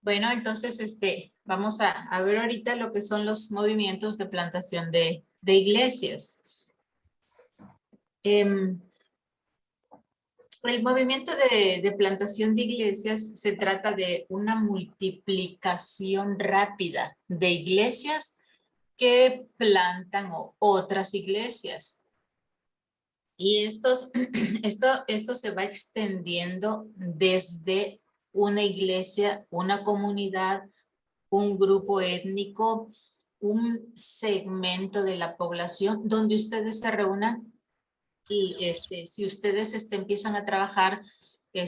Bueno, entonces vamos a ver ahorita lo que son los movimientos de plantación de iglesias. El movimiento de plantación de iglesias se trata de una multiplicación rápida de iglesias que plantan otras iglesias. Y esto se va extendiendo desde una iglesia, una comunidad, un grupo étnico, un segmento de la población donde ustedes se reúnan y si ustedes empiezan a trabajar en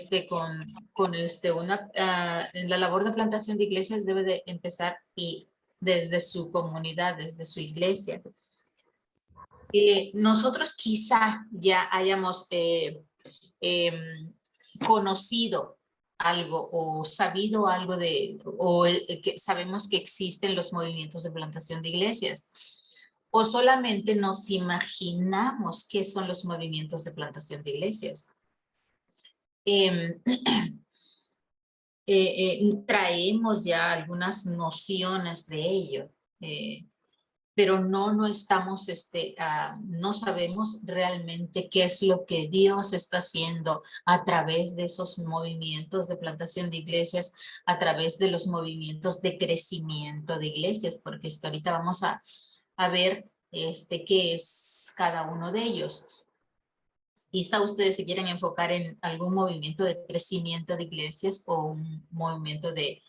la labor de plantación de iglesias debe de empezar y desde su comunidad, desde su iglesia. Nosotros quizá ya hayamos conocido algo o sabido algo que sabemos que existen los movimientos de plantación de iglesias o solamente nos imaginamos qué son los movimientos de plantación de iglesias. Traemos ya algunas nociones de ello, pero no estamos, no sabemos realmente qué es lo que Dios está haciendo a través de esos movimientos de plantación de iglesias, a través de los movimientos de crecimiento de iglesias, porque ahorita vamos a ver qué es cada uno de ellos. Quizá ustedes se quieren enfocar en algún movimiento de crecimiento de iglesias o un movimiento de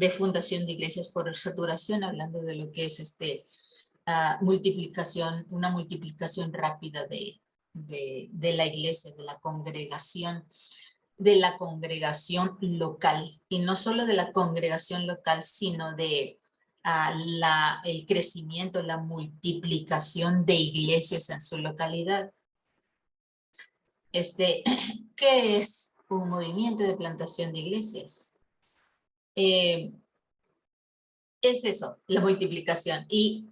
fundación de iglesias por saturación, hablando de lo que es una multiplicación rápida de la iglesia, de la congregación local. Y no solo de la congregación local, sino de el crecimiento, la multiplicación de iglesias en su localidad. ¿Qué es un movimiento de plantación de iglesias? Es eso, la multiplicación. Y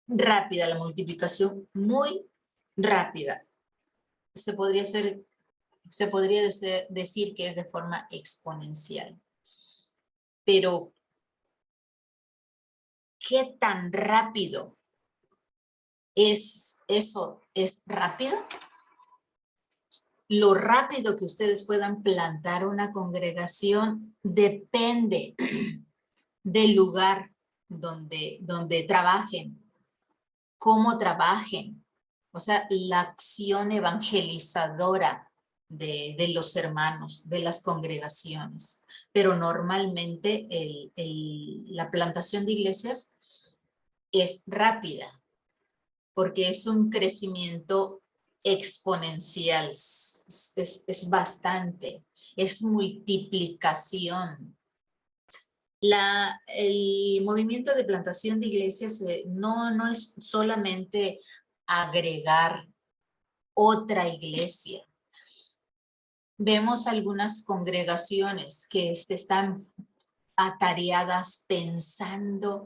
rápida, la multiplicación muy rápida. Se podría decir que es de forma exponencial. Pero, ¿qué tan rápido es eso? ¿Es rápido? Lo rápido que ustedes puedan plantar una congregación depende del lugar donde trabajen, cómo trabajen, o sea, la acción evangelizadora de los hermanos, de las congregaciones. Pero normalmente la plantación de iglesias es rápida, porque es un crecimiento exponencial, es bastante, es multiplicación. El movimiento de plantación de iglesias no es solamente agregar otra iglesia. Vemos algunas congregaciones que están atareadas pensando,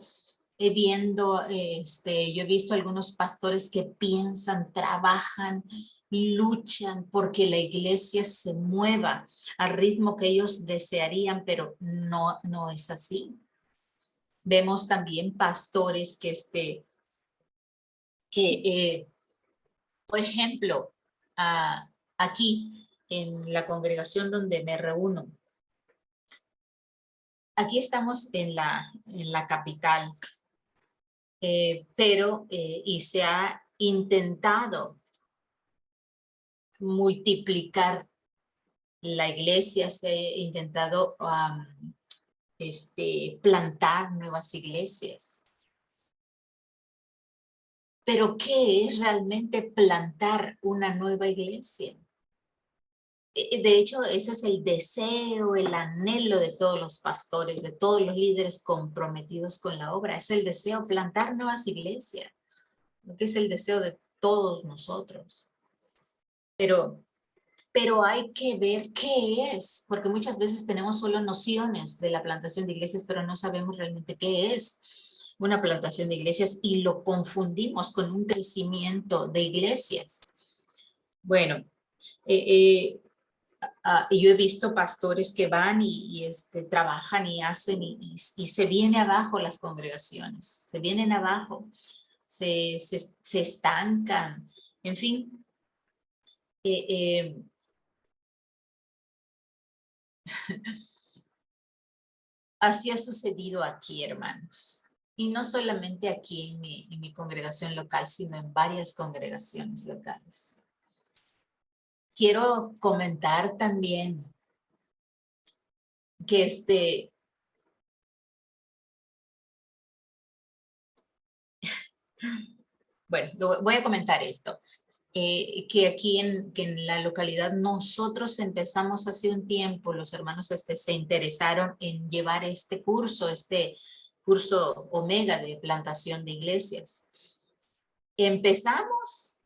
yo he visto algunos pastores que piensan, trabajan, luchan porque la iglesia se mueva al ritmo que ellos desearían, pero no es así. Vemos también pastores por ejemplo, aquí en la congregación donde me reúno, aquí estamos en la capital, y se ha intentado multiplicar la iglesia, se ha intentado plantar nuevas iglesias. Pero ¿qué es realmente plantar una nueva iglesia? De hecho, ese es el deseo, el anhelo de todos los pastores, de todos los líderes comprometidos con la obra. Es el deseo plantar nuevas iglesias, lo que es el deseo de todos nosotros. Pero hay que ver qué es, porque muchas veces tenemos solo nociones de la plantación de iglesias, pero no sabemos realmente qué es una plantación de iglesias y lo confundimos con un crecimiento de iglesias. Bueno, y yo he visto pastores que van y trabajan y hacen y se viene abajo las congregaciones, se vienen abajo, se estancan, en fin. Así ha sucedido aquí, hermanos. Y no solamente aquí en mi congregación local, sino en varias congregaciones locales. Quiero comentar también que bueno, voy a comentar esto. Que aquí que en la localidad nosotros empezamos hace un tiempo, los hermanos se interesaron en llevar este curso Omega de plantación de iglesias. Empezamos,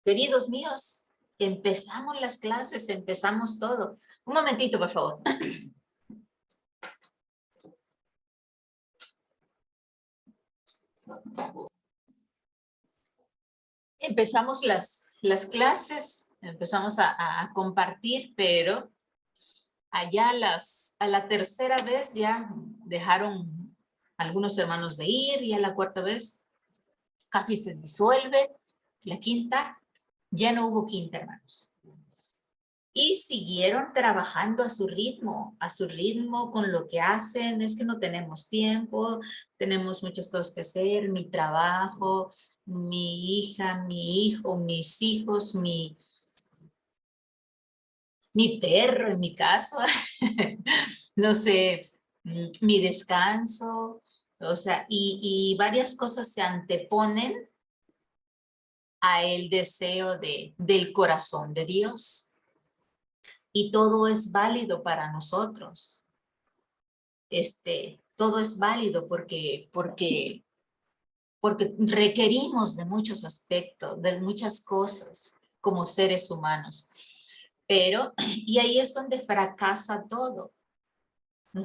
queridos míos, empezamos las clases, empezamos todo. Un momentito, por favor. Empezamos las clases, empezamos a compartir, pero allá a la tercera vez ya dejaron algunos hermanos de ir, y a la cuarta vez casi se disuelve, la quinta, ya no hubo quinta, hermanos. Y siguieron trabajando a su ritmo con lo que hacen. Es que no tenemos tiempo, tenemos muchas cosas que hacer, mi trabajo, mi hija, mi hijo, mis hijos, mi perro en mi caso, no sé, mi descanso, o sea, y varias cosas se anteponen a el deseo del corazón de Dios. Y todo es válido para nosotros. Todo es válido porque requerimos de muchos aspectos, de muchas cosas como seres humanos. Pero, y ahí es donde fracasa todo.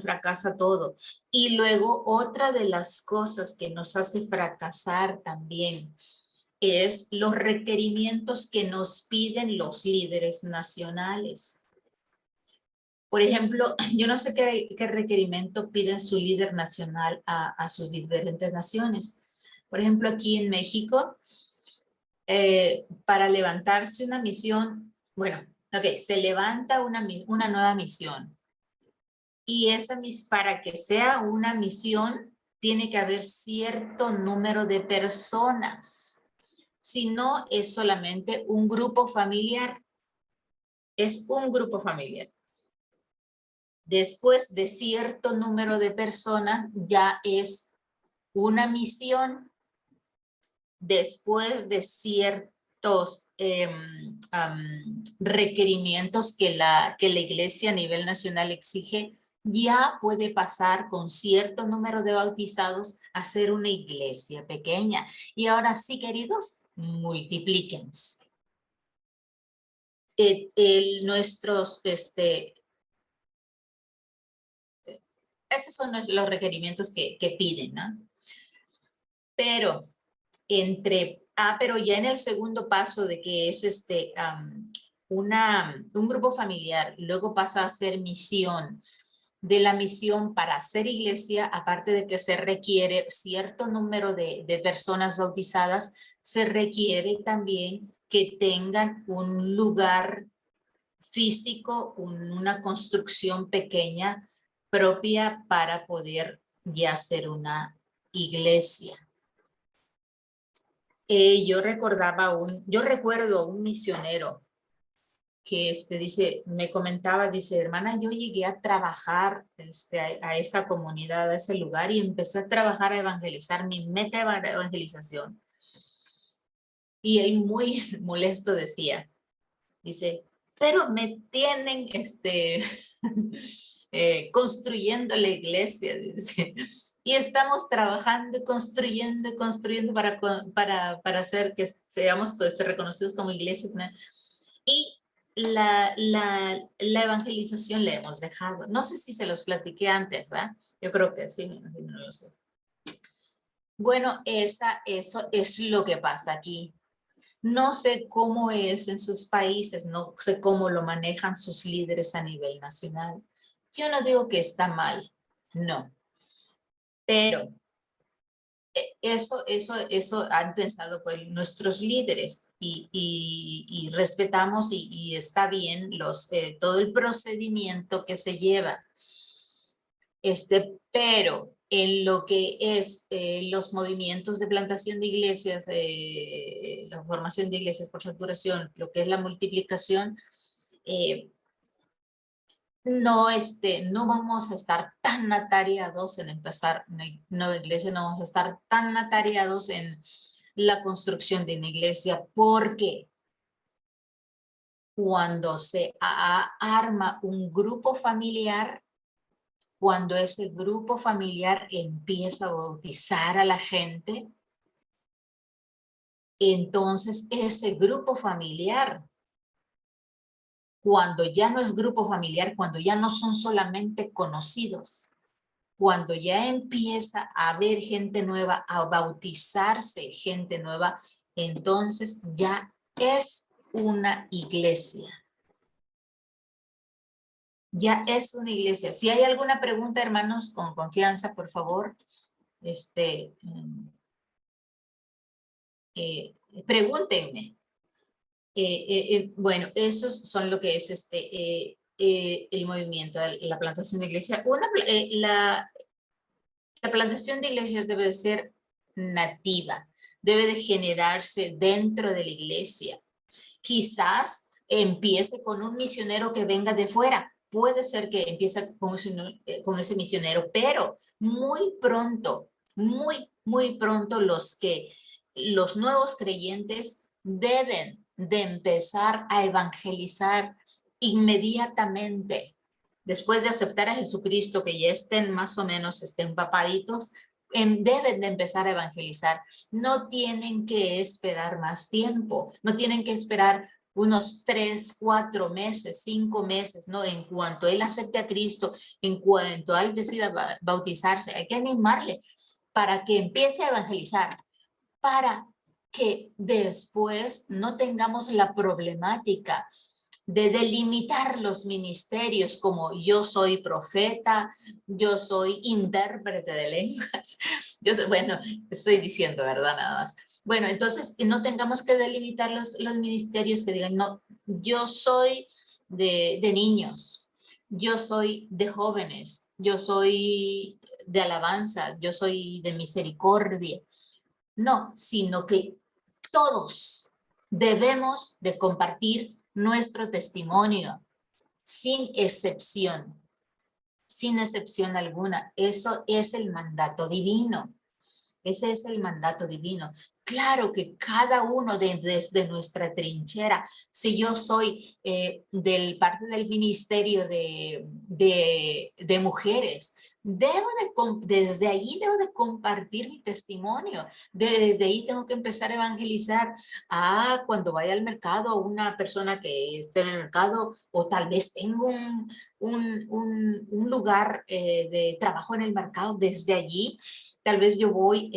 Fracasa todo. Y luego otra de las cosas que nos hace fracasar también es los requerimientos que nos piden los líderes nacionales. Por ejemplo, yo no sé qué requerimiento piden su líder nacional a sus diferentes naciones. Por ejemplo, aquí en México, para levantarse una misión, bueno, ok, se levanta una nueva misión. Y para que sea una misión, tiene que haber cierto número de personas. Si no, es solamente un grupo familiar. Es un grupo familiar. Después de cierto número de personas, ya es una misión. Después de ciertos requerimientos que la iglesia a nivel nacional exige, ya puede pasar con cierto número de bautizados a ser una iglesia pequeña. Y ahora sí, queridos, multiplíquense. Esos son los requerimientos que piden, ¿no? Pero pero ya en el segundo paso de que es un grupo familiar, luego pasa a ser misión. De la misión para hacer iglesia, aparte de que se requiere cierto número de personas bautizadas, se requiere también que tengan un lugar físico, una construcción pequeña propia para poder ya hacer una iglesia. Yo recuerdo un misionero que me comentaba, dice, hermana, yo llegué a trabajar a esa comunidad, a ese lugar, y empecé a trabajar a evangelizar, mi meta de evangelización. Y él muy molesto decía, dice, pero me tienen construyendo la iglesia, dice. Y estamos trabajando, construyendo para hacer que seamos reconocidos como iglesia. Y la evangelización la hemos dejado. No sé si se los platiqué antes, ¿va? Yo creo que sí, no lo sé. Bueno, eso es lo que pasa aquí. No sé cómo es en sus países, no sé cómo lo manejan sus líderes a nivel nacional. Yo no digo que está mal, no, pero eso han pensado pues nuestros líderes y respetamos y está bien todo el procedimiento que se lleva. Pero en lo que es los movimientos de plantación de iglesias, la formación de iglesias por saturación, lo que es la multiplicación, eh, no vamos a estar tan atareados en empezar una nueva iglesia, no vamos a estar tan atareados en la construcción de una iglesia, porque cuando se arma un grupo familiar, cuando ese grupo familiar empieza a bautizar a la gente, entonces ese grupo familiar, cuando ya no es grupo familiar, cuando ya no son solamente conocidos, cuando ya empieza a haber gente nueva, a bautizarse gente nueva, entonces ya es una iglesia. Ya es una iglesia. Si hay alguna pregunta, hermanos, con confianza, por favor, pregúntenme. Bueno, esos son lo que es el movimiento, la plantación de iglesia. La plantación de iglesias debe de ser nativa, debe de generarse dentro de la iglesia. Quizás empiece con un misionero que venga de fuera. Puede ser que empiece con ese misionero, pero muy pronto los nuevos creyentes deben de empezar a evangelizar inmediatamente. Después de aceptar a Jesucristo, que ya estén más o menos empapaditos, deben de empezar a evangelizar. No tienen que esperar más tiempo, no tienen que esperar unos 3, 4 meses, 5 meses, ¿no? En cuanto él acepte a Cristo, en cuanto él decida bautizarse, hay que animarle para que empiece a evangelizar, para que después no tengamos la problemática de delimitar los ministerios como yo soy profeta, yo soy intérprete de lenguas. Bueno, estoy diciendo, ¿verdad? Nada más. Bueno, entonces no tengamos que delimitar los ministerios que digan, no, yo soy de niños, yo soy de jóvenes, yo soy de alabanza, yo soy de misericordia. No, sino que todos debemos de compartir nuestro testimonio, sin excepción alguna. Eso es el mandato divino. Ese es el mandato divino. Claro que cada uno desde nuestra trinchera, si yo soy del parte del ministerio de mujeres, desde allí debo de compartir mi testimonio. Desde ahí tengo que empezar a evangelizar. Cuando vaya al mercado, a una persona que esté en el mercado, o tal vez tengo un lugar de trabajo en el mercado, desde allí tal vez yo voy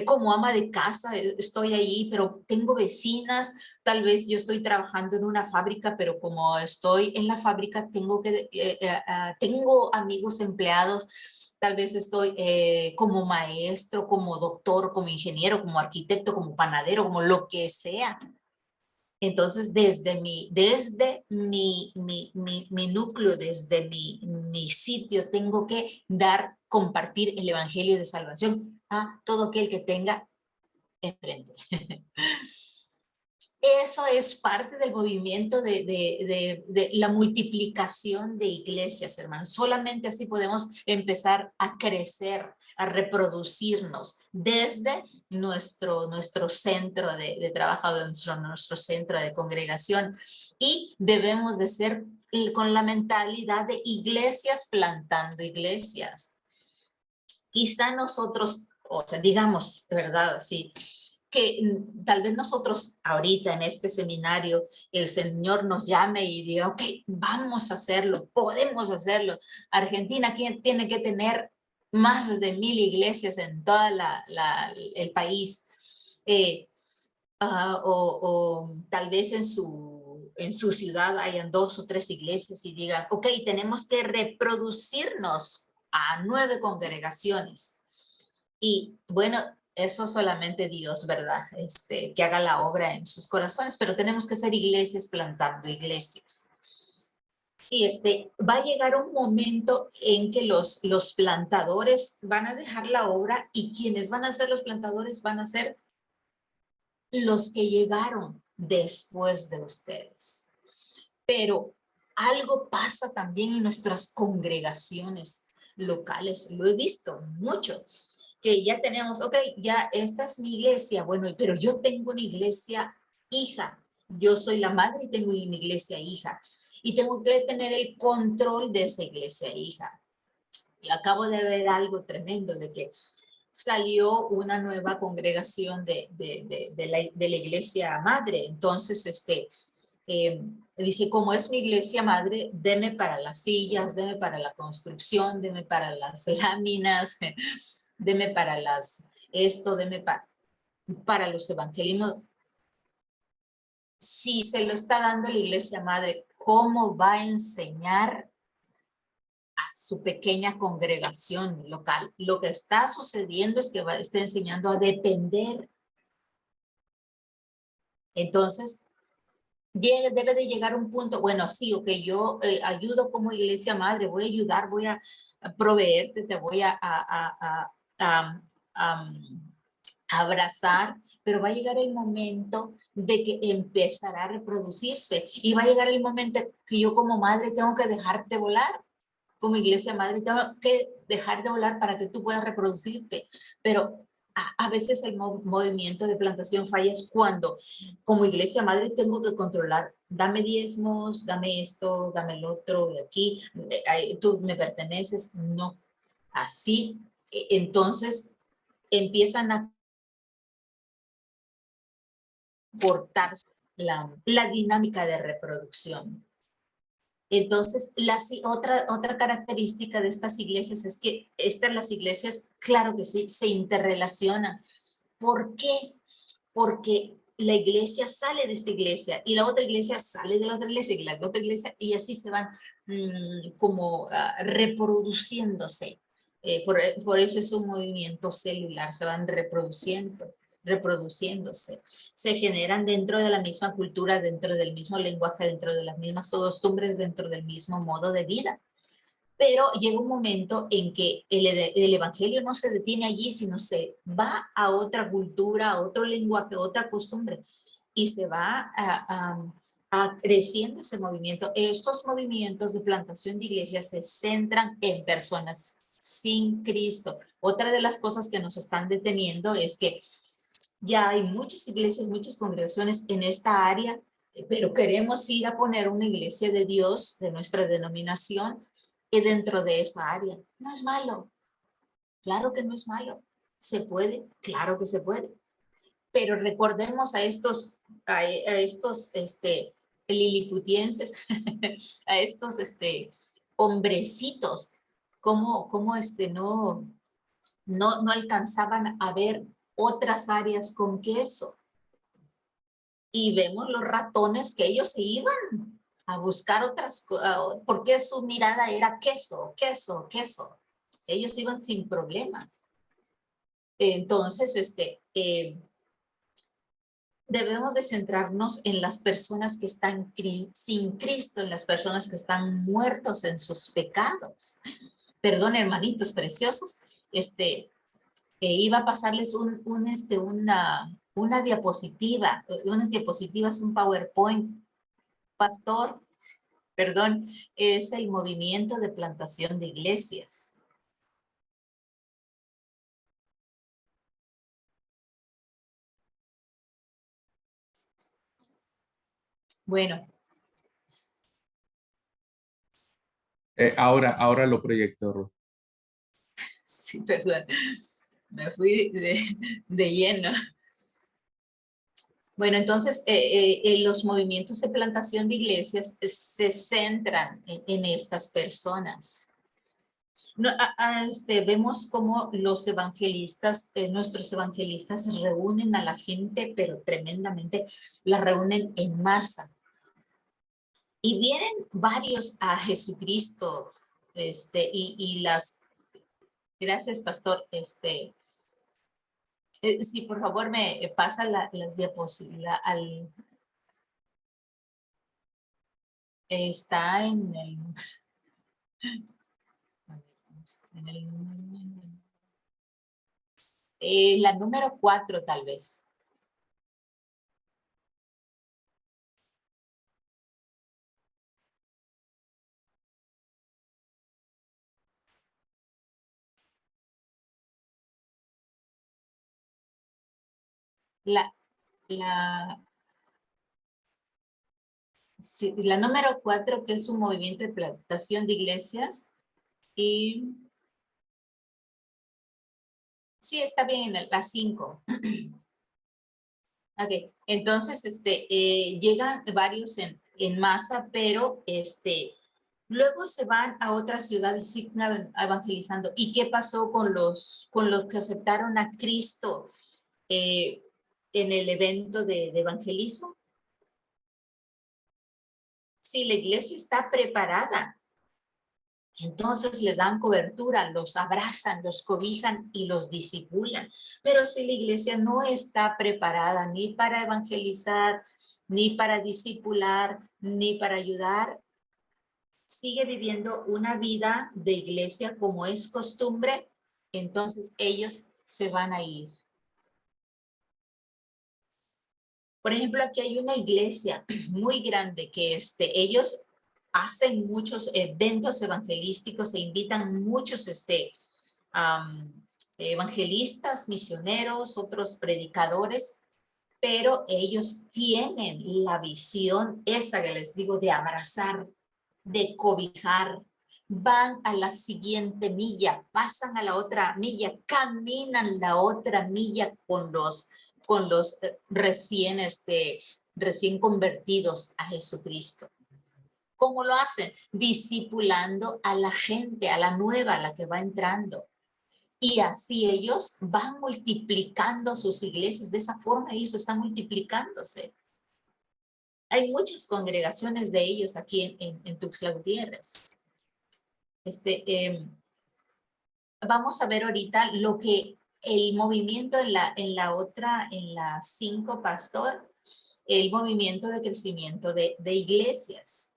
como ama de casa, estoy ahí, pero tengo vecinas, tal vez yo estoy trabajando en una fábrica, pero como estoy en la fábrica, tengo amigos empleados, tal vez estoy como maestro, como doctor, como ingeniero, como arquitecto, como panadero, como lo que sea. Entonces, desde mi núcleo, desde mi sitio, tengo que compartir el evangelio de salvación a todo aquel que tenga enfrente. Eso es parte del movimiento de la multiplicación de iglesias, hermanos. Solamente así podemos empezar a crecer, a reproducirnos desde nuestro centro de trabajo, nuestro centro de congregación. Y debemos de ser con la mentalidad de iglesias plantando iglesias. Quizá nosotros, o sea, digamos, ¿verdad? Así, que tal vez nosotros ahorita en este seminario el Señor nos llame y diga, ok, vamos a hacerlo, podemos hacerlo. Argentina tiene que tener más de 1000 iglesias en todo el país. o tal vez en su ciudad hayan 2 o 3 iglesias y digan, ok, tenemos que reproducirnos a 9 congregaciones. Y bueno, eso solamente Dios, ¿verdad? Que haga la obra en sus corazones, pero tenemos que ser iglesias plantando iglesias. Y va a llegar un momento en que los plantadores van a dejar la obra y quienes van a ser los plantadores van a ser los que llegaron después de ustedes. Pero algo pasa también en nuestras congregaciones locales. Lo he visto mucho, que ya tenemos, ok, ya esta es mi iglesia, bueno, pero yo tengo una iglesia hija. Yo soy la madre y tengo una iglesia hija. Y tengo que tener el control de esa iglesia hija. Y acabo de ver algo tremendo de que salió una nueva congregación de la iglesia madre. Entonces, dice, como es mi iglesia madre, deme para las sillas, deme para la construcción, deme para las láminas, deme para deme para los evangelismos. Si se lo está dando la iglesia madre, ¿cómo va a enseñar a su pequeña congregación local? Lo que está sucediendo es que está enseñando a depender. Entonces, debe de llegar un punto, bueno, sí, ok, yo ayudo como iglesia madre, voy a ayudar, voy a proveerte, te voy a abrazar, pero va a llegar el momento de que empezará a reproducirse y va a llegar el momento que yo como madre tengo que dejarte volar. Como iglesia madre, tengo que dejar de volar para que tú puedas reproducirte. Pero a veces el movimiento de plantación falla es cuando como iglesia madre tengo que controlar, dame diezmos, dame esto, dame el otro, de aquí, tú me perteneces. No, así, entonces empiezan a cortarse la dinámica de reproducción. Entonces, otra característica de estas iglesias es que las iglesias, claro que sí, se interrelacionan. ¿Por qué? Porque la iglesia sale de esta iglesia y la otra iglesia sale de la otra iglesia y la otra iglesia y así se van como reproduciéndose. Por eso es un movimiento celular, se van reproduciéndose. Se generan dentro de la misma cultura, dentro del mismo lenguaje, dentro de las mismas costumbres, dentro del mismo modo de vida. Pero llega un momento en que el evangelio no se detiene allí, sino se va a otra cultura, a otro lenguaje, a otra costumbre, y se va creciendo ese movimiento. Estos movimientos de plantación de iglesias se centran en personas sin Cristo. Otra de las cosas que nos están deteniendo es que ya hay muchas iglesias, muchas congregaciones en esta área, pero queremos ir a poner una iglesia de Dios, de nuestra denominación, y dentro de esa área. No es malo, claro que no es malo. ¿Se puede? Claro que se puede. Pero recordemos a estos liliputienses, a estos hombrecitos, cómo no alcanzaban a ver otras áreas con queso. Y vemos los ratones que ellos se iban a buscar otras cosas, porque su mirada era queso, queso, queso. Ellos iban sin problemas. Entonces, debemos de centrarnos en las personas que están sin Cristo, en las personas que están muertos en sus pecados. Perdón, hermanitos preciosos, iba a pasarles una diapositiva, unas diapositivas, un PowerPoint, pastor, perdón, es el movimiento de plantación de iglesias. Bueno. Ahora lo proyecto, Ruth. Sí, perdón, me fui de lleno. Bueno, entonces los movimientos de plantación de iglesias se centran en estas personas. No, vemos cómo los evangelistas, nuestros evangelistas reúnen a la gente, pero tremendamente la reúnen en masa. Y vienen varios a Jesucristo, y las, gracias pastor, si por favor me pasa las diapositivas, está en la número 4 tal vez. Sí, la número 4, que es un movimiento de plantación de iglesias. Y sí, está bien en la 5. Ok, entonces llegan varios en masa, pero luego se van a otra ciudad y siguen evangelizando. ¿Y qué pasó con los que aceptaron a Cristo en el evento de evangelismo? Sí, la iglesia está preparada. Entonces les dan cobertura, los abrazan, los cobijan y los disipulan. Pero si la iglesia no está preparada ni para evangelizar, ni para discipular, ni para ayudar, sigue viviendo una vida de iglesia como es costumbre, entonces ellos se van a ir. Por ejemplo, aquí hay una iglesia muy grande que ellos hacen muchos eventos evangelísticos e invitan muchos evangelistas, misioneros, otros predicadores, pero ellos tienen la visión esa que les digo de abrazar, de cobijar, van a la siguiente milla, pasan a la otra milla, caminan la otra milla con los recién convertidos a Jesucristo. ¿Cómo lo hacen? Discipulando a la gente, a la nueva, a la que va entrando. Y así ellos van multiplicando sus iglesias. De esa forma ellos están multiplicándose. Hay muchas congregaciones de ellos aquí en Tuxtla Gutiérrez. Vamos a ver ahorita lo que el movimiento en la 5, pastor, el movimiento de crecimiento de iglesias.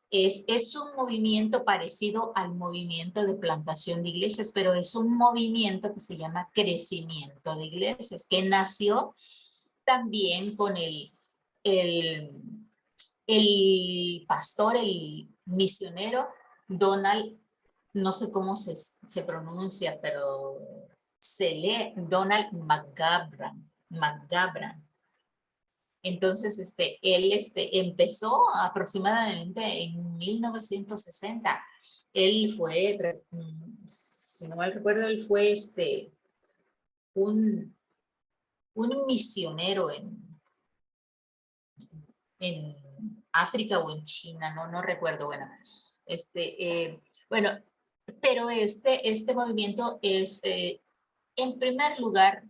Es un movimiento parecido al movimiento de plantación de iglesias, pero es un movimiento que se llama crecimiento de iglesias, que nació también con el pastor, el misionero Donald, no sé cómo se pronuncia, pero se lee Donald McGabran. Entonces, él empezó aproximadamente en 1960. Él fue, si no mal recuerdo, él fue un misionero en África o en China, no recuerdo, bueno. Bueno, pero este movimiento es, en primer lugar,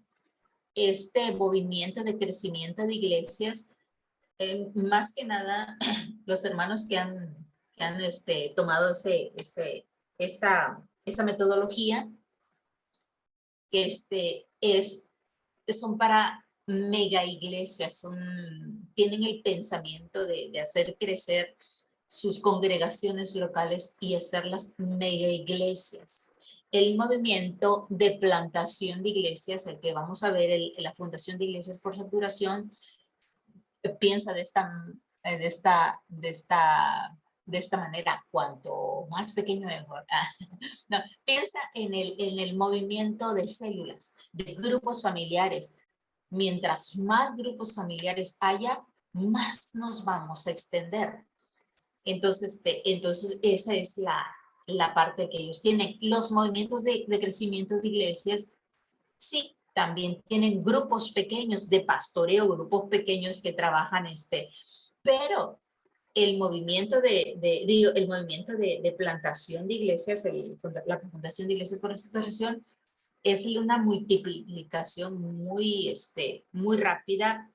este movimiento de crecimiento de iglesias, más que nada, los hermanos que han tomado esa metodología, que son para mega iglesias, tienen el pensamiento de hacer crecer sus congregaciones locales y hacerlas mega iglesias. El movimiento de plantación de iglesias, el que vamos a ver, la Fundación de Iglesias por Saturación, piensa de esta manera: cuanto más pequeño mejor. No, piensa en el movimiento de células, de grupos familiares. Mientras más grupos familiares haya, más nos vamos a extender. Entonces esa es la parte que ellos tienen. Los movimientos de crecimiento de iglesias, sí, también tienen grupos pequeños de pastoreo, grupos pequeños que trabajan pero el movimiento el movimiento de plantación de iglesias, la fundación de iglesias por restauración, es una multiplicación muy rápida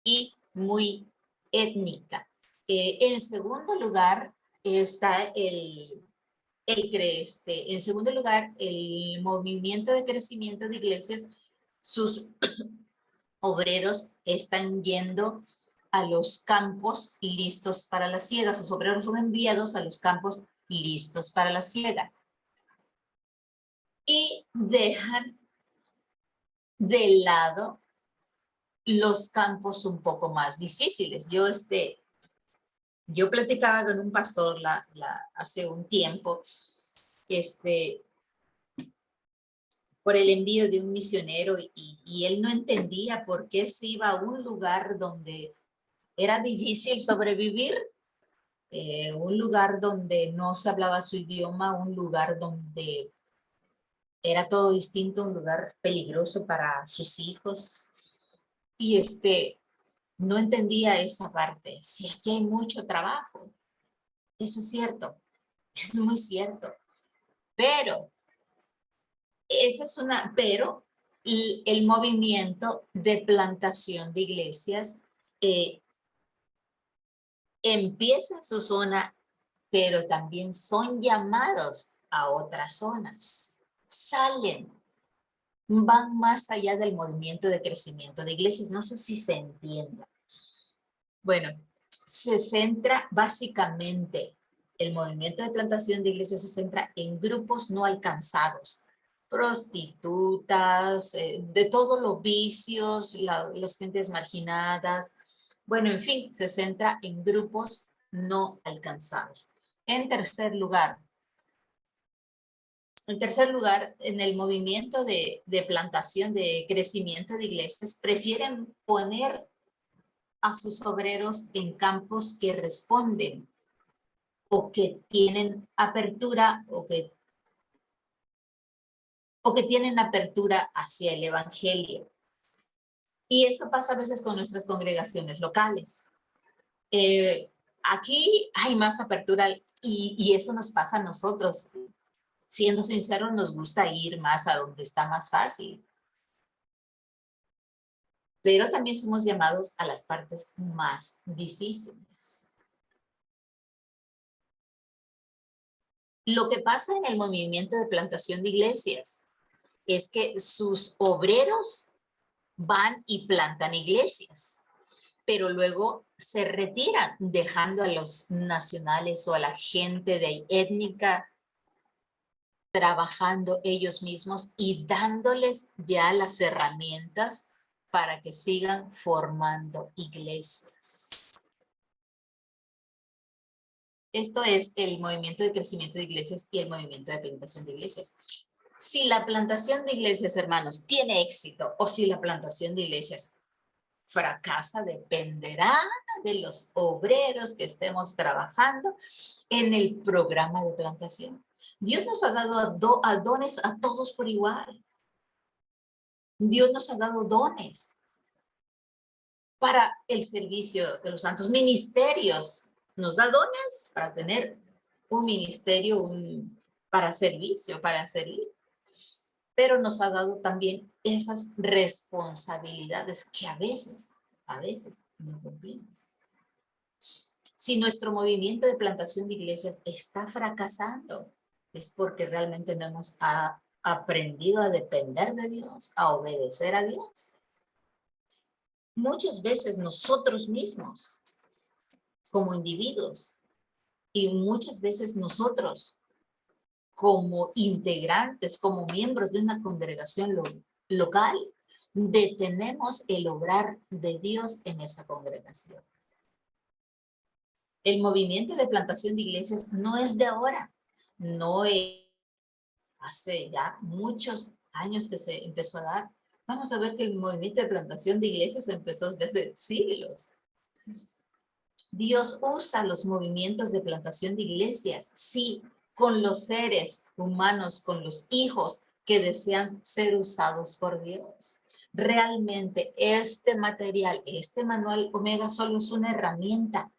y muy étnica. En segundo lugar está en segundo lugar, el movimiento de crecimiento de iglesias, sus obreros están yendo a los campos listos para la siega. Sus obreros son enviados a los campos listos para la siega. Y dejan de lado los campos un poco más difíciles. Yo platicaba con un pastor hace un tiempo, por el envío de un misionero y él no entendía por qué se iba a un lugar donde era difícil sobrevivir, un lugar donde no se hablaba su idioma, un lugar donde era todo distinto, un lugar peligroso para sus hijos. Y no entendía esa parte. Si aquí hay mucho trabajo, eso es cierto, es muy cierto. Pero el movimiento de plantación de iglesias empieza en su zona, pero también son llamados a otras zonas. Salen, van más allá del movimiento de crecimiento de iglesias. No sé si se entienda. Bueno, se centra básicamente, el movimiento de plantación de iglesias se centra en grupos no alcanzados, prostitutas, de todos los vicios, las gentes marginadas. Bueno, en fin, se centra en grupos no alcanzados. En tercer lugar, en el movimiento de plantación, de crecimiento de iglesias, prefieren poner a sus obreros en campos que responden o que tienen apertura o que tienen apertura hacia el evangelio. Y eso pasa a veces con nuestras congregaciones locales. Aquí hay más apertura y eso nos pasa a nosotros. Siendo sinceros, nos gusta ir más a donde está más fácil. Pero también somos llamados a las partes más difíciles. Lo que pasa en el movimiento de plantación de iglesias es que sus obreros van y plantan iglesias, pero luego se retiran dejando a los nacionales o a la gente de étnica trabajando ellos mismos y dándoles ya las herramientas para que sigan formando iglesias. Esto es el movimiento de crecimiento de iglesias y el movimiento de plantación de iglesias. Si la plantación de iglesias, hermanos, tiene éxito o si la plantación de iglesias fracasa, dependerá de los obreros que estemos trabajando en el programa de plantación. Dios nos ha dado dones a todos por igual. Dios nos ha dado dones para el servicio de los santos. Ministerios, nos da dones para tener un ministerio, para servicio, para servir. Pero nos ha dado también esas responsabilidades que a veces no cumplimos. Si nuestro movimiento de plantación de iglesias está fracasando, es porque realmente no hemos aprendido a depender de Dios, a obedecer a Dios. Muchas veces nosotros mismos, como individuos, y muchas veces nosotros, como integrantes, como miembros de una congregación local, detenemos el obrar de Dios en esa congregación. El movimiento de plantación de iglesias no es de ahora, hace ya muchos años que se empezó a dar. Vamos a ver que el movimiento de plantación de iglesias empezó desde hace siglos. Dios usa los movimientos de plantación de iglesias, sí, con los seres humanos, con los hijos que desean ser usados por Dios. Realmente este material, este manual Omega solo es una herramienta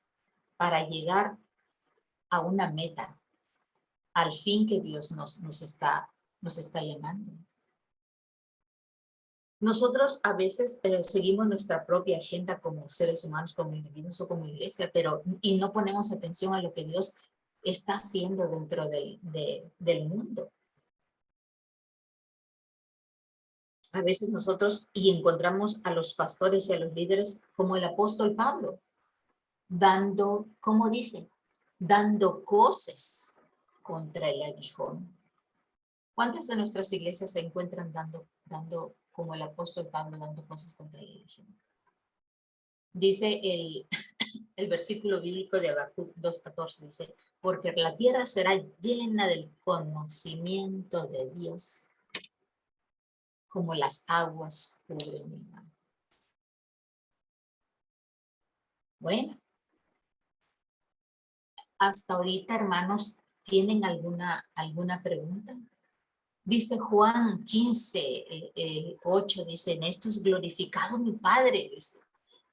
para llegar a una meta, al fin que Dios nos está llamando. Nosotros a veces seguimos nuestra propia agenda como seres humanos, como individuos o como iglesia, y no ponemos atención a lo que Dios está haciendo dentro del mundo. A veces nosotros encontramos a los pastores y a los líderes como el apóstol Pablo, dando, ¿cómo dice? Dando coces contra el aguijón. ¿Cuántas de nuestras iglesias se encuentran dando como el apóstol Pablo, dando cosas contra el aguijón? Dice el versículo bíblico de Habacuc 2:14, dice, porque la tierra será llena del conocimiento de Dios, como las aguas cubren el mar. Bueno, hasta ahorita, hermanos, ¿tienen alguna pregunta? Dice Juan 15, 8, dice, en esto es glorificado mi Padre, dice,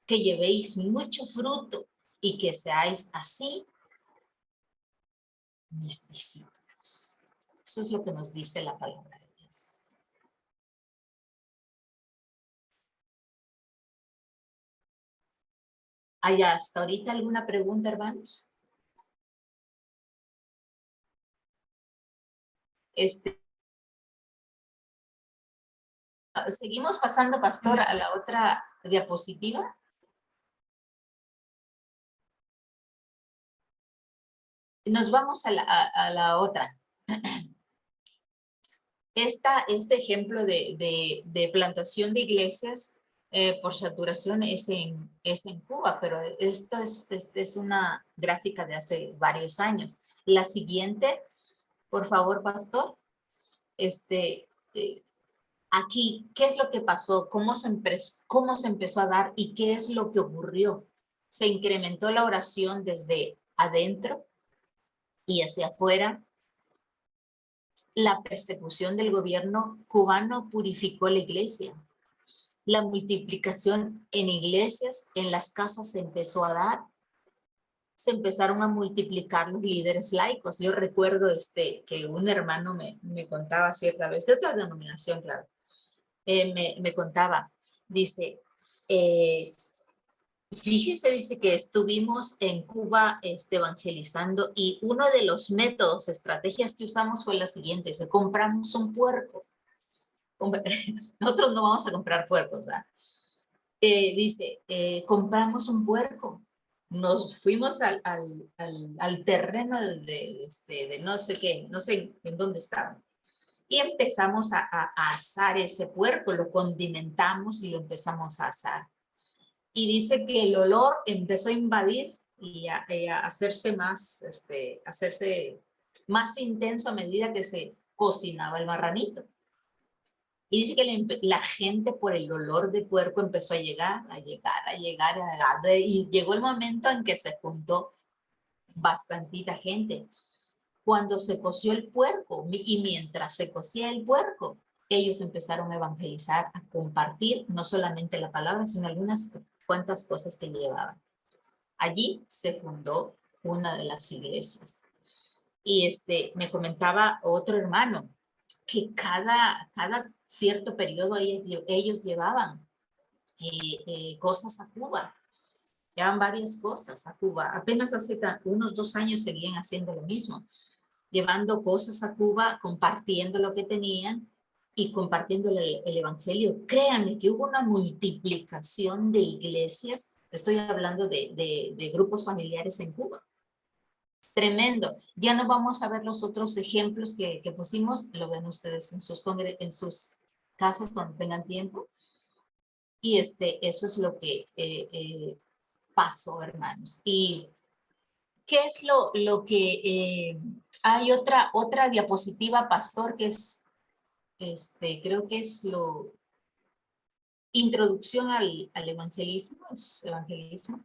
que llevéis mucho fruto y que seáis así mis discípulos. Eso es lo que nos dice la palabra de Dios. ¿Hay hasta ahorita alguna pregunta, hermanos? Seguimos pasando, pastor, a la otra diapositiva. Nos vamos a la otra. Este ejemplo de plantación de iglesias por saturación es en Cuba, pero esto es una gráfica de hace varios años. La siguiente, por favor, pastor. Aquí, ¿qué es lo que pasó? ¿Cómo se empezó a dar y qué es lo que ocurrió? Se incrementó la oración desde adentro y hacia afuera. La persecución del gobierno cubano purificó la iglesia. La multiplicación en iglesias, en las casas se empezó a dar. Se empezaron a multiplicar los líderes laicos. Yo recuerdo que un hermano me contaba cierta vez, de otra denominación, claro, me contaba, dice, fíjese, dice que estuvimos en Cuba evangelizando y uno de los métodos, estrategias que usamos fue la siguiente, dice, compramos un puerco. Nosotros no vamos a comprar puercos, ¿verdad? Dice, compramos un puerco, nos fuimos al terreno de no sé qué, no sé en dónde estaba, y empezamos a asar ese puerco, lo condimentamos y lo empezamos a asar. Y dice que el olor empezó a invadir y a hacerse más intenso a medida que se cocinaba el marranito. Y dice que la gente por el olor de puerco empezó a llegar, y llegó el momento en que se juntó bastantita gente. Cuando se coció el puerco y mientras se cocía el puerco, ellos empezaron a evangelizar, a compartir no solamente la palabra, sino algunas cuantas cosas que llevaban. Allí se fundó una de las iglesias. Y me comentaba otro hermano que cada cierto periodo ellos llevaban cosas a Cuba. Llevaban varias cosas a Cuba. Apenas hace unos 2 años seguían haciendo lo mismo, llevando cosas a Cuba, compartiendo lo que tenían y compartiendo el evangelio. Créanme que hubo una multiplicación de iglesias. Estoy hablando de grupos familiares en Cuba. Tremendo. Ya no vamos a ver los otros ejemplos que pusimos, lo ven ustedes en sus casas cuando tengan tiempo. Y eso es lo que pasó, hermanos. ¿Y qué es lo que hay otra diapositiva, pastor, que es, creo que es introducción al evangelismo, es evangelismo.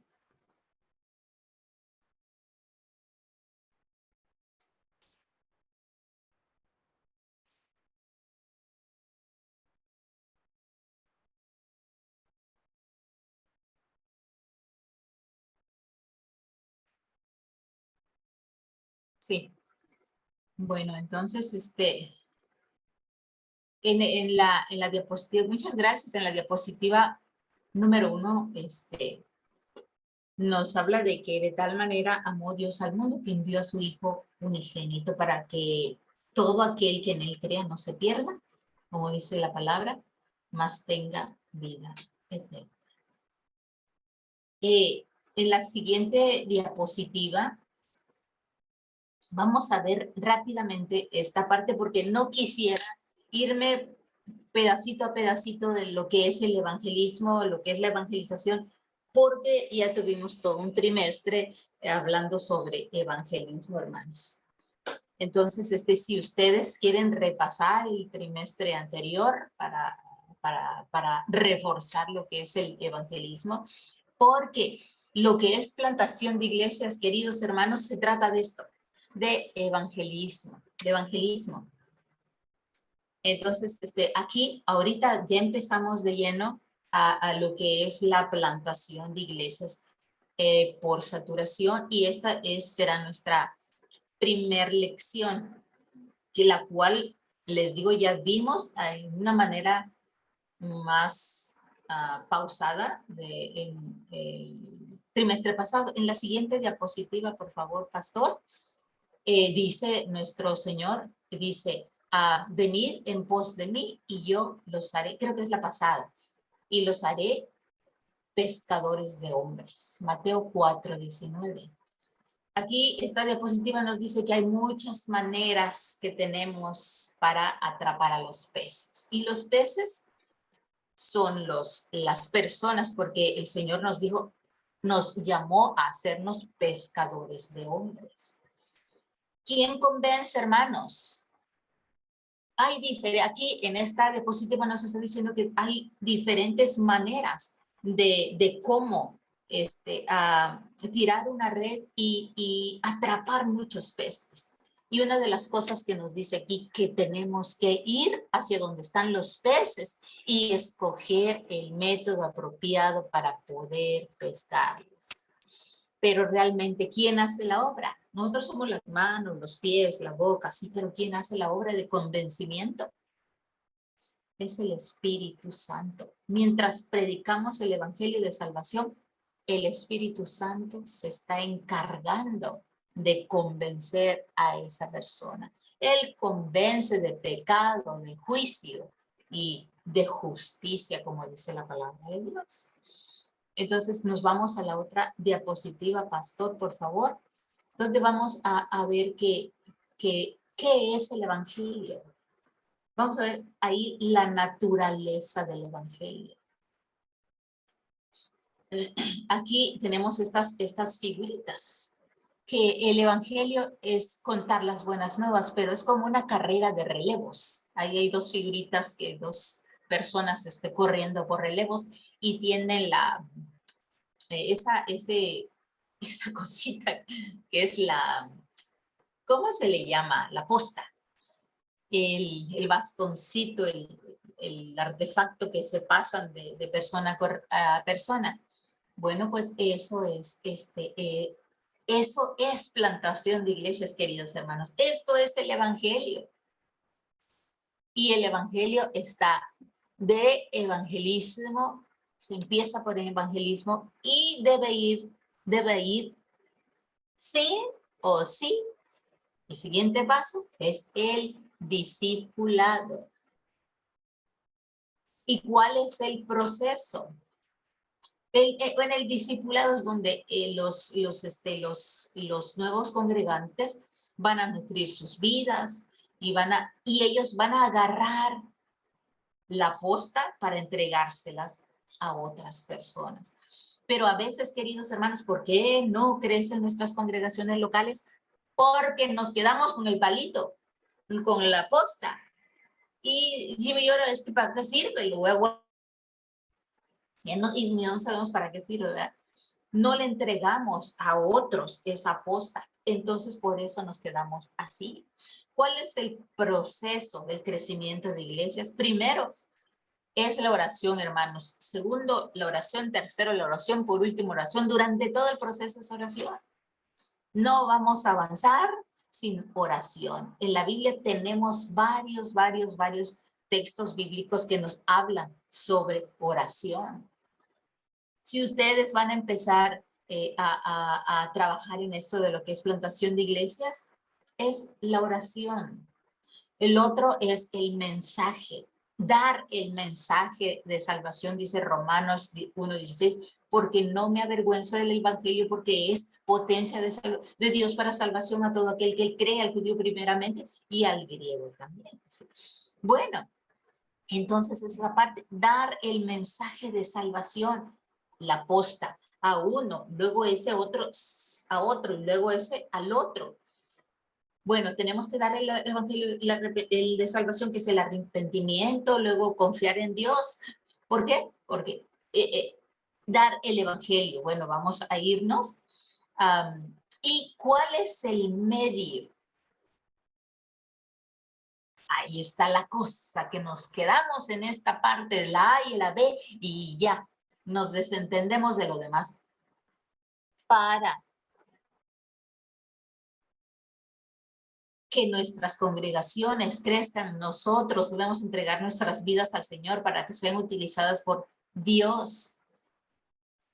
Sí. Bueno, entonces, en la diapositiva, muchas gracias. En la diapositiva número 1, nos habla de que de tal manera amó Dios al mundo que envió a su Hijo unigénito para que todo aquel que en él crea no se pierda, como dice la palabra, mas tenga vida eterna. En la siguiente diapositiva vamos a ver rápidamente esta parte porque no quisiera irme pedacito a pedacito de lo que es el evangelismo, lo que es la evangelización, porque ya tuvimos todo un trimestre hablando sobre evangelismo, hermanos. Entonces, si ustedes quieren repasar el trimestre anterior para reforzar lo que es el evangelismo, porque lo que es plantación de iglesias, queridos hermanos, se trata de esto, de evangelismo, de evangelismo. Entonces, aquí ahorita ya empezamos de lleno a lo que es la plantación de iglesias por saturación, y esta será nuestra primer lección, que la cual, les digo, ya vimos de una manera más pausada en el trimestre pasado. En la siguiente diapositiva, por favor, pastor, dice nuestro Señor, dice, venid en pos de mí y yo los haré, creo que es la pasada, y los haré pescadores de hombres. Mateo 4:19. Aquí esta diapositiva nos dice que hay muchas maneras que tenemos para atrapar a los peces. Y los peces son las personas, porque el Señor nos dijo, nos llamó a hacernos pescadores de hombres. ¿Quién convence, hermanos? Aquí en esta diapositiva nos está diciendo que hay diferentes maneras de cómo tirar una red y atrapar muchos peces. Y una de las cosas que nos dice aquí, que tenemos que ir hacia donde están los peces y escoger el método apropiado para poder pescarlos. Pero realmente, ¿quién hace la obra? Nosotros somos las manos, los pies, la boca, sí, pero ¿quién hace la obra de convencimiento? Es el Espíritu Santo. Mientras predicamos el Evangelio de Salvación, el Espíritu Santo se está encargando de convencer a esa persona. Él convence de pecado, de juicio y de justicia, como dice la palabra de Dios. Entonces nos vamos a la otra diapositiva, pastor, por favor, donde vamos a ver qué es el Evangelio. Vamos a ver ahí la naturaleza del Evangelio. Aquí tenemos estas figuritas, que el Evangelio es contar las buenas nuevas, pero es como una carrera de relevos. Ahí hay dos figuritas, dos personas corriendo por relevos y tienen esa cosita que es ¿cómo se le llama? La posta. El bastoncito, el artefacto que se pasan de persona a persona. Bueno, pues eso es plantación de iglesias, queridos hermanos. Esto es el Evangelio. Y el Evangelio está de evangelismo, se empieza por el evangelismo y debe ir sí o sí. El siguiente paso es el discipulado. ¿Y cuál es el proceso? En el discipulado es donde los nuevos congregantes van a nutrir sus vidas y ellos van a agarrar la posta para entregárselas a otras personas. Pero a veces, queridos hermanos, ¿por qué no crecen nuestras congregaciones locales? Porque nos quedamos con el palito, con la posta. Y yo, ¿para qué sirve? Luego y no sabemos para qué sirve, ¿verdad? No le entregamos a otros esa posta. Entonces, por eso nos quedamos así. ¿Cuál es el proceso del crecimiento de iglesias? Primero, es la oración, hermanos. Segundo, la oración. Tercero, la oración. Por último, oración. Durante todo el proceso es oración. No vamos a avanzar sin oración. En la Biblia tenemos varios textos bíblicos que nos hablan sobre oración. Si ustedes van a empezar a trabajar en esto de lo que es plantación de iglesias, es la oración. El otro es el mensaje, dar el mensaje de salvación, dice Romanos 1:16, porque no me avergüenzo del evangelio, porque es potencia de Dios para salvación a todo aquel que él cree, al judío primeramente y al griego también. Bueno, entonces esa parte, dar el mensaje de salvación, la posta a uno, luego ese otro a otro, y luego ese al otro. Bueno, tenemos que dar el evangelio el de salvación, que es el arrepentimiento, luego confiar en Dios. ¿Por qué? Porque dar el evangelio. Bueno, vamos a irnos. ¿Y cuál es el medio? Ahí está la cosa, que nos quedamos en esta parte de la A y la B y ya, nos desentendemos de lo demás. Para que nuestras congregaciones crezcan, nosotros debemos entregar nuestras vidas al Señor para que sean utilizadas por Dios.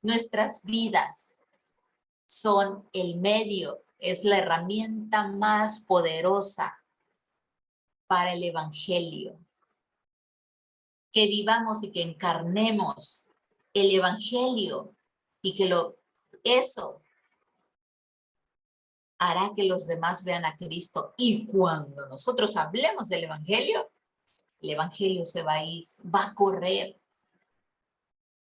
Nuestras vidas son el medio, es la herramienta más poderosa para el evangelio. Que vivamos y que encarnemos el evangelio y que eso hará que los demás vean a Cristo. Y cuando nosotros hablemos del evangelio, el evangelio se va a ir, va a correr.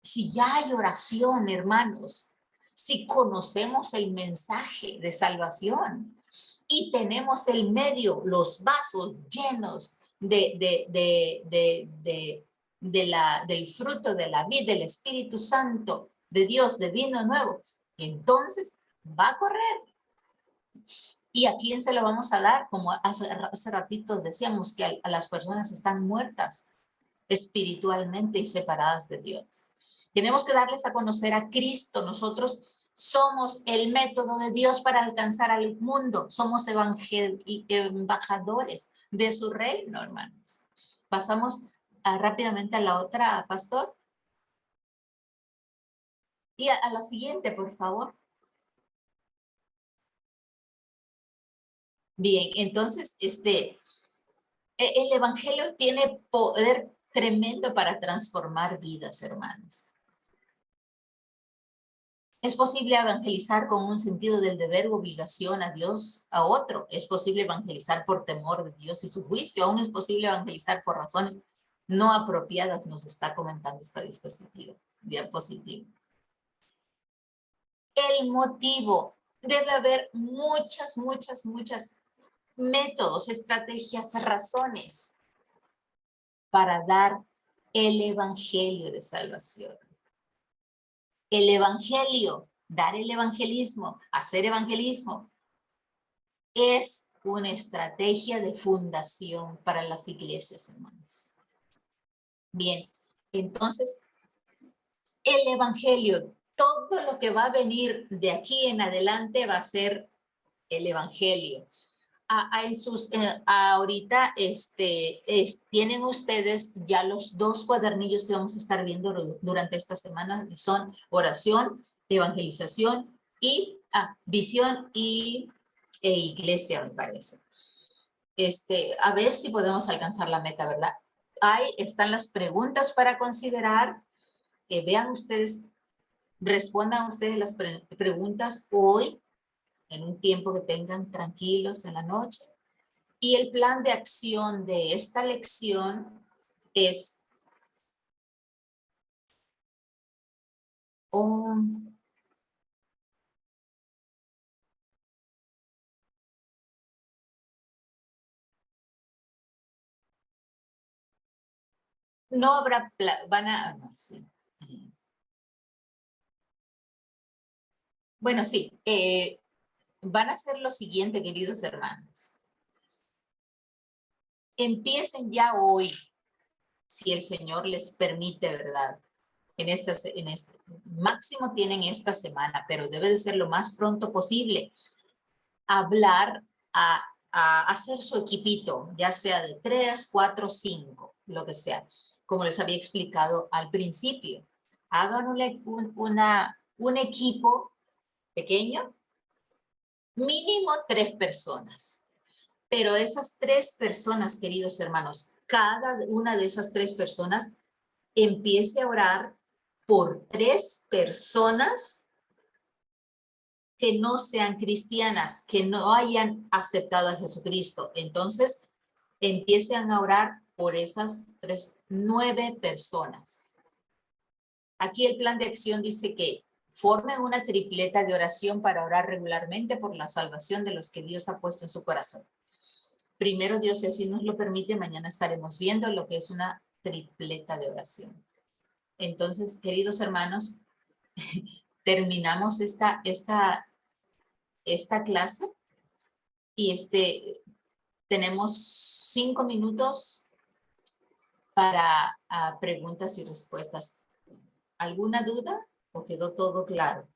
Si ya hay oración, hermanos, si conocemos el mensaje de salvación y tenemos el medio, los vasos llenos del fruto de la vida, del Espíritu Santo, de Dios, de vino nuevo, entonces va a correr. ¿Y a quién se lo vamos a dar? Como hace ratitos decíamos, que a las personas que están muertas espiritualmente y separadas de Dios. Tenemos que darles a conocer a Cristo. Nosotros somos el método de Dios para alcanzar al mundo. Somos embajadores de su reino, hermanos. Pasamos rápidamente a la otra, pastor. Y a la siguiente, por favor. Bien, entonces, el evangelio tiene poder tremendo para transformar vidas, hermanos. Es posible evangelizar con un sentido del deber u obligación a Dios, a otro. Es posible evangelizar por temor de Dios y su juicio. Aún es posible evangelizar por razones no apropiadas, nos está comentando esta diapositiva. El motivo. Debe haber muchas métodos, estrategias, razones para dar el evangelio de salvación. El evangelio, dar el evangelismo, hacer evangelismo, es una estrategia de fundación para las iglesias, hermanos. Bien, entonces, el evangelio, todo lo que va a venir de aquí en adelante va a ser el evangelio. Ahorita tienen ustedes ya los 2 cuadernillos que vamos a estar viendo durante esta semana, que son oración, evangelización y visión e iglesia, me parece. A ver si podemos alcanzar la meta, ¿verdad? Ahí están las preguntas para considerar. Vean ustedes, respondan ustedes las preguntas hoy, en un tiempo que tengan tranquilos en la noche. Y el plan de acción de esta lección es no habrá, no, sí. Bueno, sí, van a hacer lo siguiente, queridos hermanos. Empiecen ya hoy, si el Señor les permite, ¿verdad? Máximo tienen esta semana, pero debe de ser lo más pronto posible. Hablar a hacer su equipito, ya sea de 3, 4, 5, lo que sea, como les había explicado al principio. Hagan un equipo pequeño, mínimo 3 personas. Pero esas 3 personas, queridos hermanos, cada una de esas 3 personas empiece a orar por 3 personas que no sean cristianas, que no hayan aceptado a Jesucristo. Entonces, empiecen a orar por esas 9 personas. Aquí el plan de acción dice que formen una tripleta de oración para orar regularmente por la salvación de los que Dios ha puesto en su corazón. Primero Dios, si así nos lo permite, mañana estaremos viendo lo que es una tripleta de oración. Entonces, queridos hermanos, terminamos esta clase y tenemos 5 minutos para preguntas y respuestas. ¿Alguna duda o quedó todo claro?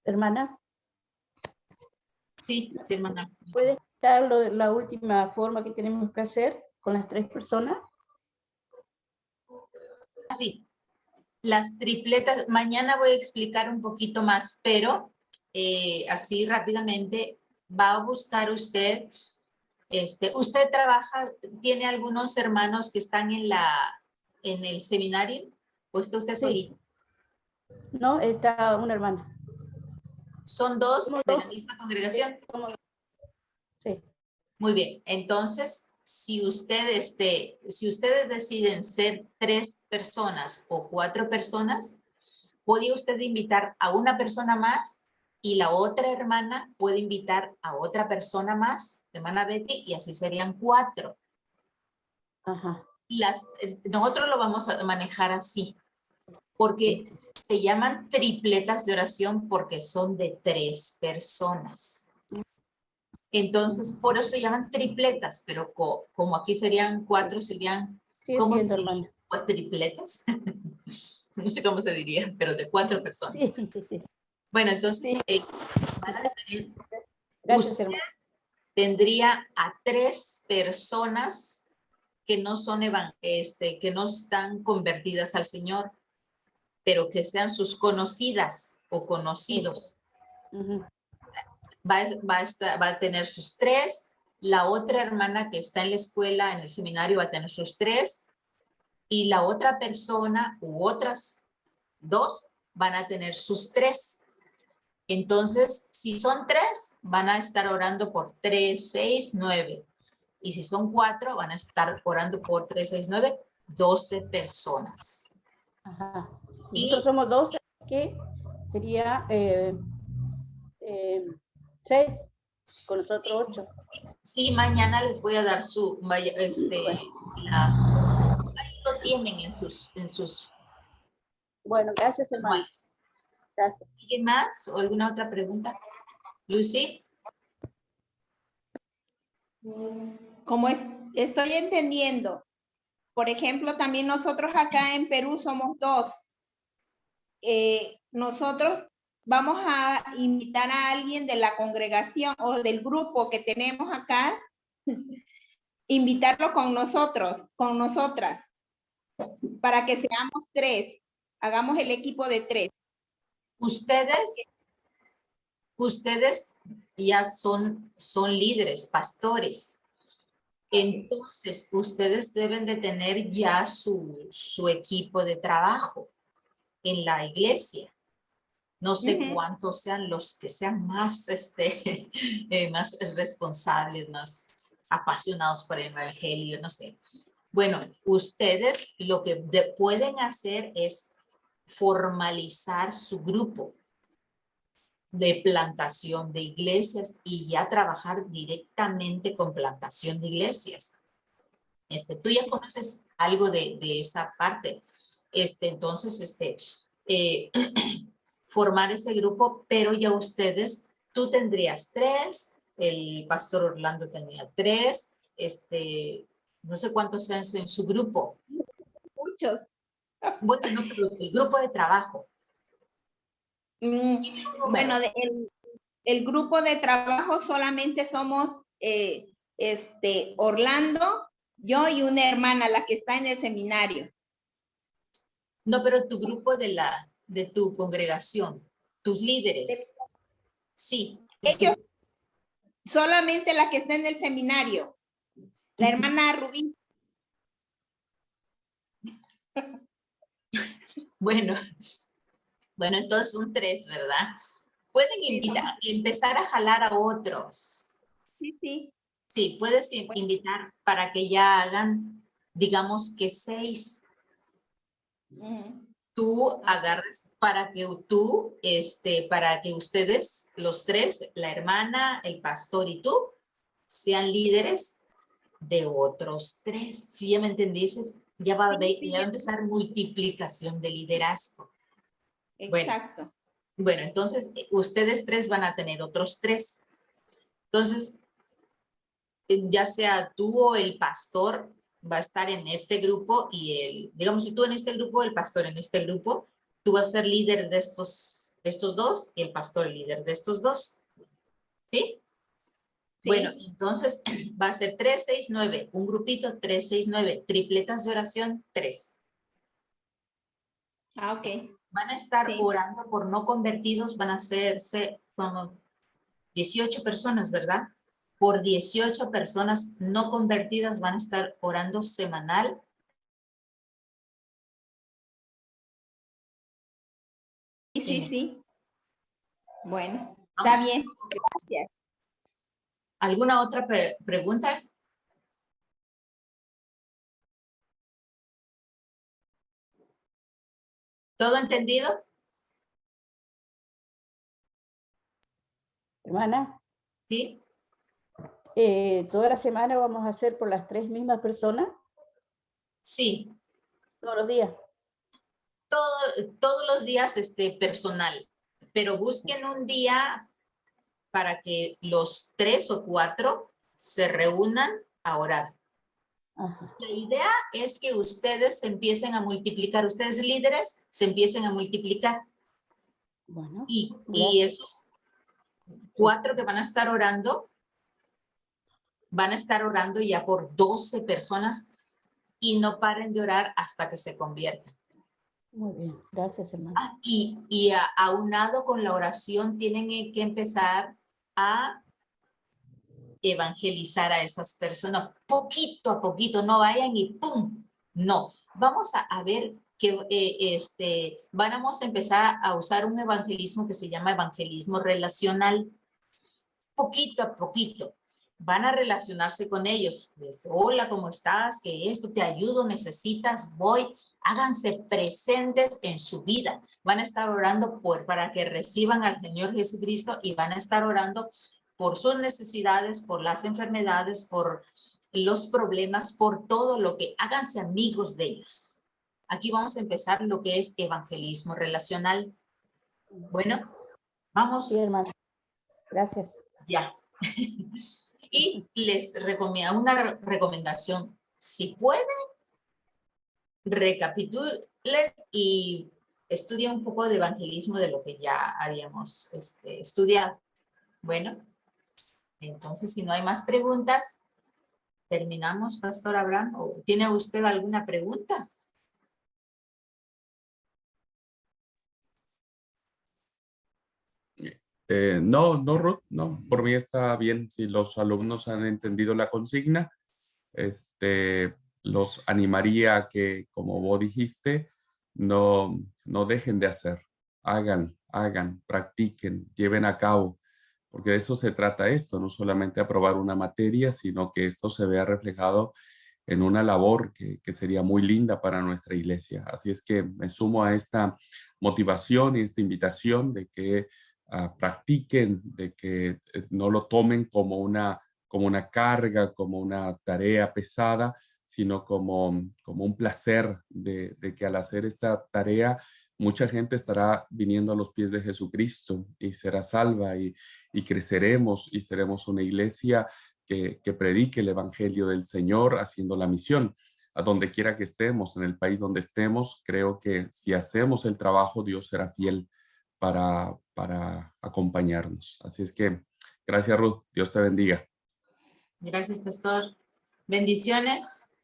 Hermana. Sí, sí, hermana. ¿Puede explicar la última forma que tenemos que hacer con las 3 personas? Sí, las tripletas, mañana voy a explicar un poquito más, pero así rápidamente va a buscar usted, usted trabaja, tiene algunos hermanos que están en el seminario, o está usted solito. No, está una hermana. ¿Son 2 Somos de 2. la misma congregación? Sí. Muy bien, entonces, si ustedes deciden ser 3 personas o 4 personas, podía usted invitar a una persona más y la otra hermana puede invitar a otra persona más, hermana Betty, y así serían 4. Ajá. Nosotros lo vamos a manejar así, porque se llaman tripletas de oración porque son de 3 personas. Entonces, por eso se llaman tripletas, pero como aquí serían 4, serían, Sí, ¿cómo se entiendo, diría? hermana. ¿Tripletas? No sé cómo se diría, pero de 4 personas. Sí. Bueno, entonces, Sí. Gracias, usted hermana. tendría a 3 personas que no son que no están convertidas al Señor, pero que sean sus conocidas o conocidos. Uh-huh. Va a tener sus 3, la otra hermana que está en la escuela, en el seminario, va a tener sus 3, y la otra persona u otras 2 van a tener sus 3. Entonces, si son 3, van a estar orando por 3, 6, 9. Y si son 4, van a estar orando por 3, 6, 9, 12 personas. Ajá. Nosotros somos 2, que sería 6, con nosotros 8. Sí, mañana les voy a dar Bueno. ahí lo tienen en sus Bueno, gracias, hermano. manuales. Gracias. ¿Alguien más o alguna otra pregunta? Lucy. Como estoy entendiendo, por ejemplo, también nosotros acá en Perú somos 2. Nosotros vamos a invitar a alguien de la congregación o del grupo que tenemos acá, invitarlo con nosotros, con nosotras, para que seamos 3, hagamos el equipo de 3. Ustedes ya son líderes, pastores. Entonces, ustedes deben de tener ya su equipo de trabajo en la iglesia. No sé cuántos sean los que sean más, más responsables, más apasionados por el evangelio, no sé. Bueno, ustedes lo que pueden hacer es formalizar su grupo de plantación de iglesias y ya trabajar directamente con plantación de iglesias. Tú ya conoces algo de esa parte. Entonces, formar ese grupo, pero ya tú tendrías 3, el pastor Orlando tenía 3, no sé cuántos sean en su grupo. Muchos. Bueno, no, pero el grupo de trabajo. Bueno, el grupo de trabajo solamente somos Orlando, yo y una hermana, la que está en el seminario. No, pero tu grupo de tu congregación, tus líderes. Sí. Ellos, solamente la que está en el seminario, la hermana Rubí. Bueno, entonces son 3, ¿verdad? Pueden invitar, empezar a jalar a otros. Sí, sí. Sí, puedes invitar para que ya hagan, digamos que 6. Tú agarres para que para que ustedes, los 3, la hermana, el pastor y tú, sean líderes de otros 3. ¿Sí ya me entendiste? Ya va a empezar multiplicación de liderazgo. Exacto. Bueno, entonces ustedes 3 van a tener otros 3. Entonces, ya sea tú o el pastor va a estar en este grupo y digamos, si tú en este grupo, el pastor en este grupo, tú vas a ser líder de estos 2 y el pastor líder de estos 2. ¿Sí? Sí. Bueno, entonces va a ser 3, 6, 9. Un grupito, 3, 6, 9. Tripletas de oración, 3. Ok. Van a estar orando por no convertidos, van a hacerse como 18 personas, ¿verdad? Por 18 personas no convertidas van a estar orando semanal. Sí. Bueno, está bien. Gracias. ¿Alguna otra pregunta? ¿Todo entendido? Hermana, Sí. ¿toda la semana vamos a hacer por las 3 mismas personas? Sí. ¿Todos los días? Todos los días personal, pero busquen un día para que los 3 o 4 se reúnan a orar. Ajá. La idea es que ustedes se empiecen a multiplicar, ustedes líderes se empiecen a multiplicar. Bueno, y esos 4 que van a estar orando ya por 12 personas y no paren de orar hasta que se conviertan. Muy bien, gracias, hermano. Y aunado con la oración tienen que empezar a evangelizar a esas personas poquito a poquito, no vayan y ¡pum! No, vamos a ver que vamos a empezar a usar un evangelismo que se llama evangelismo relacional. Poquito a poquito van a relacionarse con ellos. Les, hola, ¿cómo estás? ¿Qué esto? ¿Te ayudo? ¿Necesitas? Voy. Háganse presentes en su vida. Van a estar orando para que reciban al Señor Jesucristo y van a estar orando por sus necesidades, por las enfermedades, por los problemas, por todo lo que, háganse amigos de ellos. Aquí vamos a empezar lo que es evangelismo relacional. Bueno, vamos. Sí, hermano. Gracias. Ya. Y les recomiendo una recomendación. Si pueden, recapitulen y estudien un poco de evangelismo de lo que ya habíamos estudiado. Bueno, entonces si no hay más preguntas, terminamos, Pastor Abraham. ¿O tiene usted alguna pregunta? No, Ruth, no, por mí está bien. Si los alumnos han entendido la consigna, los animaría a que, como vos dijiste, no dejen de hacer. Hagan, practiquen, lleven a cabo, porque de eso se trata esto, no solamente aprobar una materia, sino que esto se vea reflejado en una labor que sería muy linda para nuestra iglesia. Así es que me sumo a esta motivación y esta invitación de que practiquen, de que no lo tomen como una carga, como una tarea pesada, sino como un placer de que al hacer esta tarea mucha gente estará viniendo a los pies de Jesucristo y será salva y creceremos y seremos una iglesia que predique el evangelio del Señor haciendo la misión. A donde quiera que estemos, en el país donde estemos, creo que si hacemos el trabajo, Dios será fiel para acompañarnos. Así es que gracias, Ruth. Dios te bendiga. Gracias, pastor. Bendiciones.